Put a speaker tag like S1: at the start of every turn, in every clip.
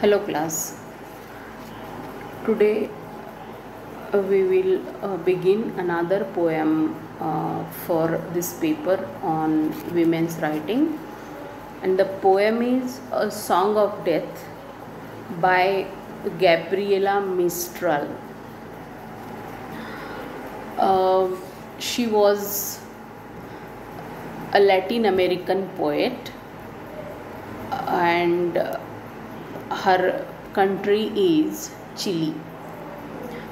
S1: Hello class. Today we will begin another poem for this paper on women's writing, and the poem is A Song of Death by Gabriela Mistral. She was a Latin American poet, and her country is Chile.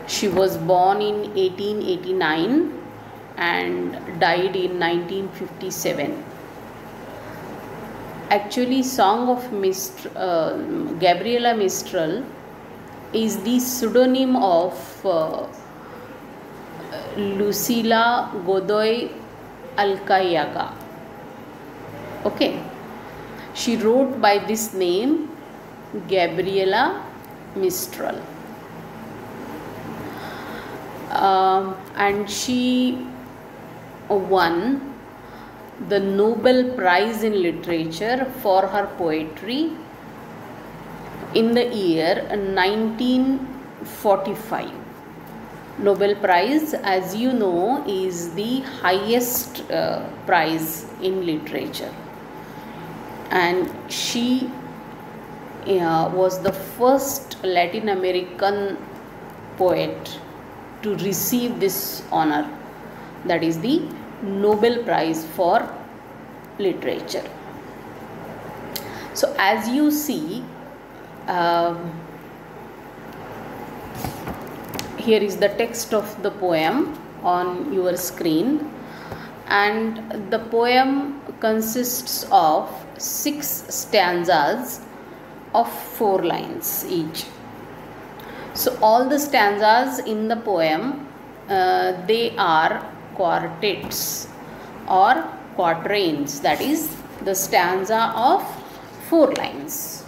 S1: She was born in 1889 and died in 1957. Actually, Song of Gabriela Mistral is the pseudonym of Lucila Godoy Alcayaga. Okay, she wrote by this name Gabriela Mistral, and she won the Nobel Prize in Literature for her poetry in the year 1945. Nobel Prize, as you know, is the highest prize in literature, and she was the first Latin American poet to receive this honor, that is the Nobel Prize for Literature. So as you see, here is the text of the poem on your screen, and the poem consists of 6 stanzas of 4 lines each. So all the stanzas in the poem, they are quartets or quatrains, that is the stanza of 4 lines.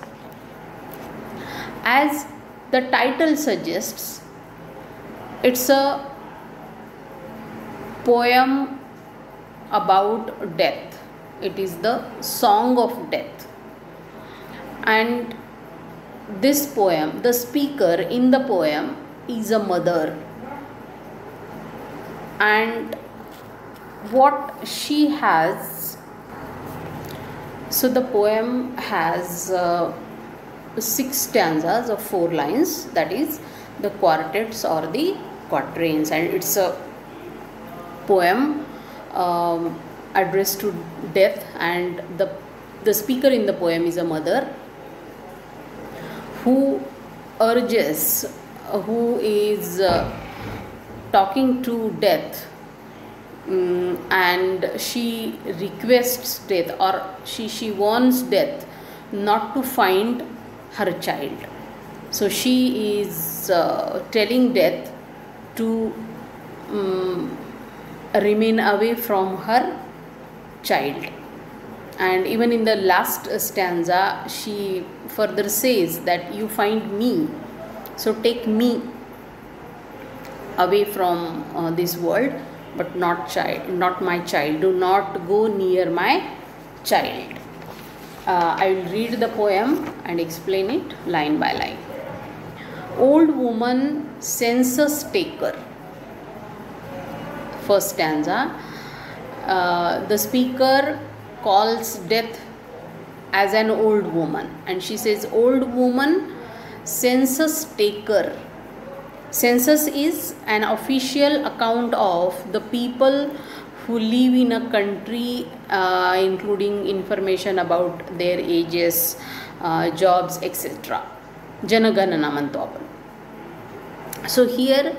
S1: As the title suggests, it's a poem about death. It is the song of death. And this poem, the speaker in the poem is a mother, and what she has, so the poem has 6 stanzas of 4 lines, that is the quartets or the quatrains, and it's a poem addressed to death, and the speaker in the poem is a mother who urges, who is talking to death, and she requests death, or she wants death not to find her child. So she is telling death to remain away from her child. And even in the last stanza, she further says that you find me, so take me away from this world, but not my child. Do not go near my child. I will read the poem and explain it line by line. Old woman, census taker. First stanza. The speaker calls death as an old woman, and she says, old woman, census taker. Census is an official account of the people who live in a country, including information about their ages, jobs, etc. Janaganana manto apanu. So here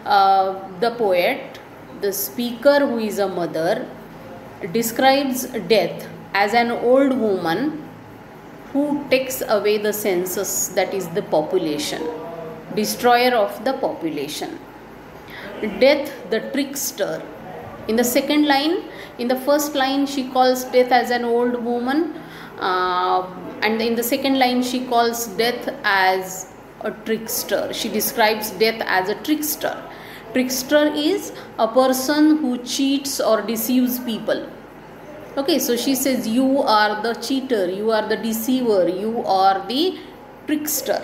S1: the poet, the speaker who is a mother, describes death as an old woman who takes away the census, that is the population, destroyer of the population. Death, the trickster. In the second line, in the first line she calls death as an old woman, and in the second line she calls death as a trickster. She describes death as a trickster. Trickster is a person who cheats or deceives people. Okay, so she says you are the cheater, you are the deceiver, you are the trickster.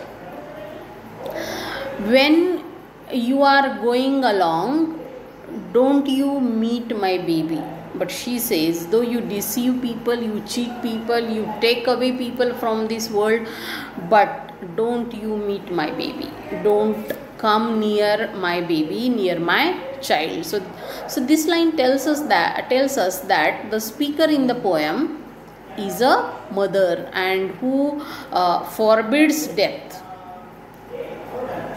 S1: When you are going along, don't you meet my baby. But she says, though you deceive people, you cheat people, you take away people from this world, but don't you meet my baby. Don't come near my baby, near my child. So this line tells us that the speaker in the poem is a mother, and who forbids death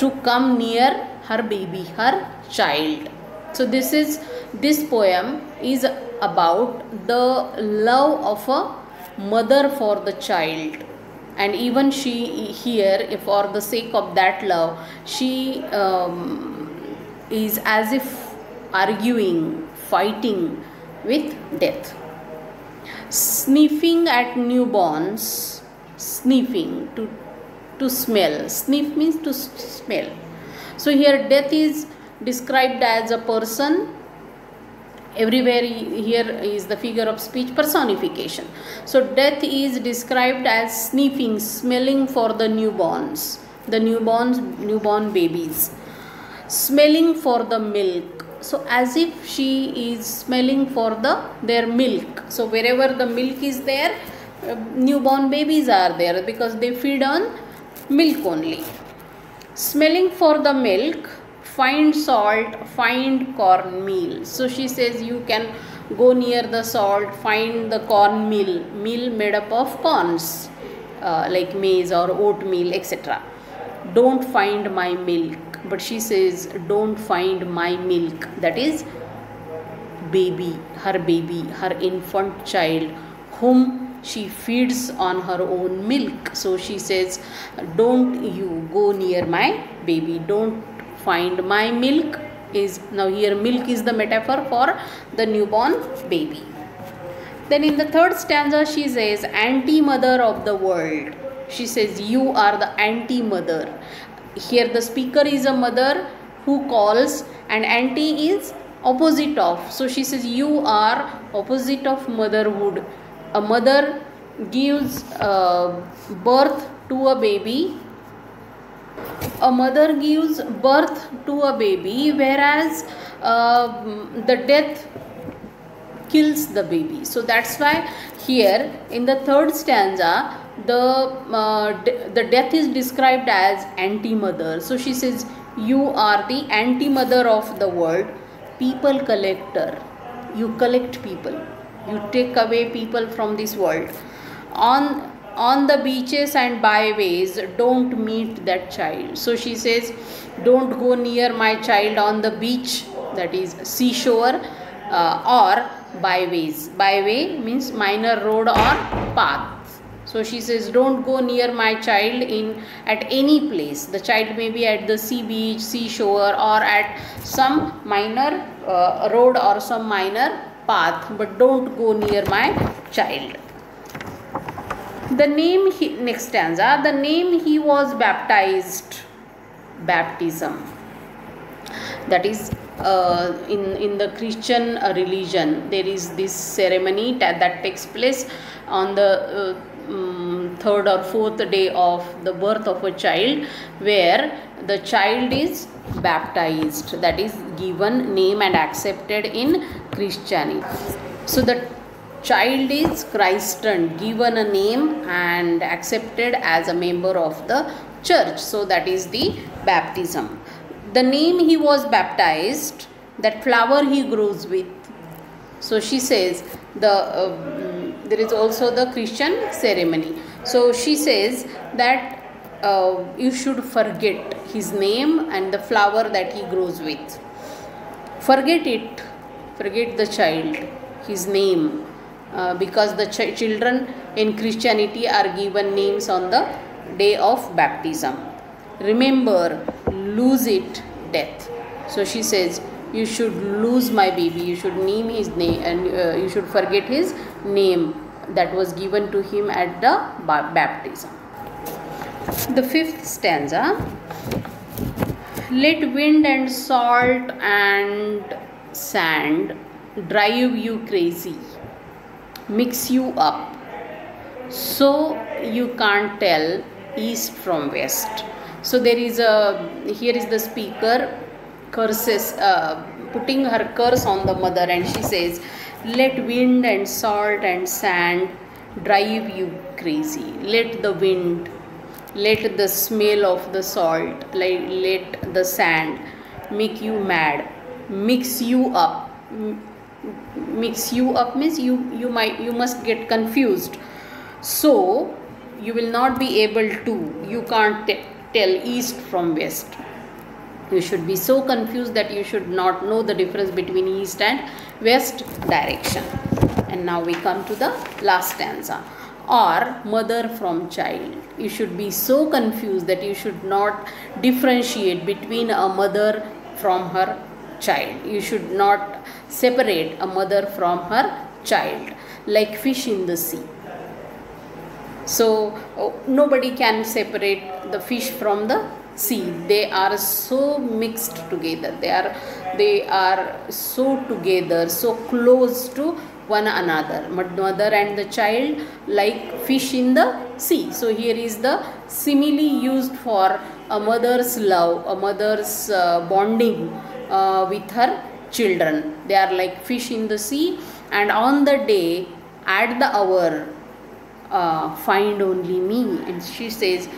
S1: to come near her baby, her child. So this poem is about the love of a mother for the child, and even she here, for the sake of that love, she is as if arguing, fighting with death. Sniffing at newborns, sniffing to smell. Sniff means to smell. So here death is described as a person. Everywhere here is the figure of speech personification. So death is described as sniffing, smelling for the newborns, newborn babies, smelling for the milk. So as if she is smelling for their milk. So wherever the milk is there, newborn babies are there, because they feed on milk only. Smelling for the milk, find salt, find cornmeal. So she says you can go near the salt, find the cornmeal, meal made up of corns, like maize or oatmeal, etc. Don't find my milk. But she says, don't find my milk. That is baby, her infant child, whom she feeds on her own milk. So she says, don't you go near my baby. Don't find my milk. Now here milk is the metaphor for the newborn baby. Then in the third stanza she says, anti-mother of the world. She says, you are the anti-mother. Here the speaker is a mother who calls, and anti is opposite of. So she says, you are opposite of motherhood. A mother gives birth to a baby. A mother gives birth to a baby, whereas the death kills the baby. So that's why here in the third stanza the death is described as anti-mother. So she says, you are the anti-mother of the world, people collector. You collect people, you take away people from this world. On the beaches and byways, don't meet that child. So she says, don't go near my child on the beach, that is seashore, or byways. Byway means minor road or path. So she says, don't go near my child at any place. The child may be at the sea beach, seashore, or at some minor road or some minor path, but don't go near my child. The name, next stanza, the name he was baptized, baptism. That is, in the Christian religion, there is this ceremony that takes place on the third or fourth day of the birth of a child, where the child is baptized, that is given name and accepted in Christianity. So the child is christened, given a name and accepted as a member of the church. So that is the baptism. The name he was baptized, that flower he grows with. So she says there is also the Christian ceremony. So she says that you should forget his name and the flower that he grows with. Forget it, forget the child, his name, because the children in Christianity are given names on the day of baptism. Remember, lose it, death. So she says, you should lose my baby, you should name his name, and you should forget his name that was given to him at the baptism. The fifth stanza, let wind and salt and sand drive you crazy, mix you up, so you can't tell east from west. So there is here is the speaker curses, putting her curse on the mother, and she says, let wind and salt and sand drive you crazy. Let the wind, let the smell of the salt, let the sand make you mad, mix you up. Mix you up means you must get confused. So you will not be able to, you can't tell east from west. You should be so confused that you should not know the difference between east and west direction. And now we come to the last stanza. Or mother from child. You should be so confused that you should not differentiate between a mother from her child. You should not separate a mother from her child, like fish in the sea. So nobody can separate the fish from the sea. They are so mixed together. They are so together, so close to one another. Mother and the child like fish in the sea. So here is the simile used for a mother's love, a mother's bonding with her children. They are like fish in the sea, and on the day, at the hour, find only me. And she says,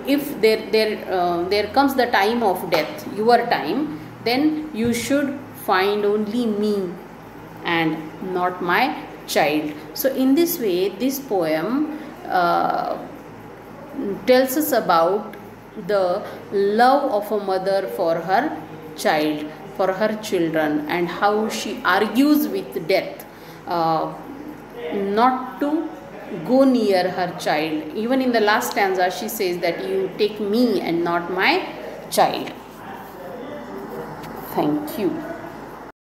S1: if there comes the time of death, your time, then you should find only me and not my child. So in this way, this poem tells us about the love of a mother for her child, for her children, and how she argues with death not to go near her child. Even in the last stanza, she says that you take me and not my child. Thank you.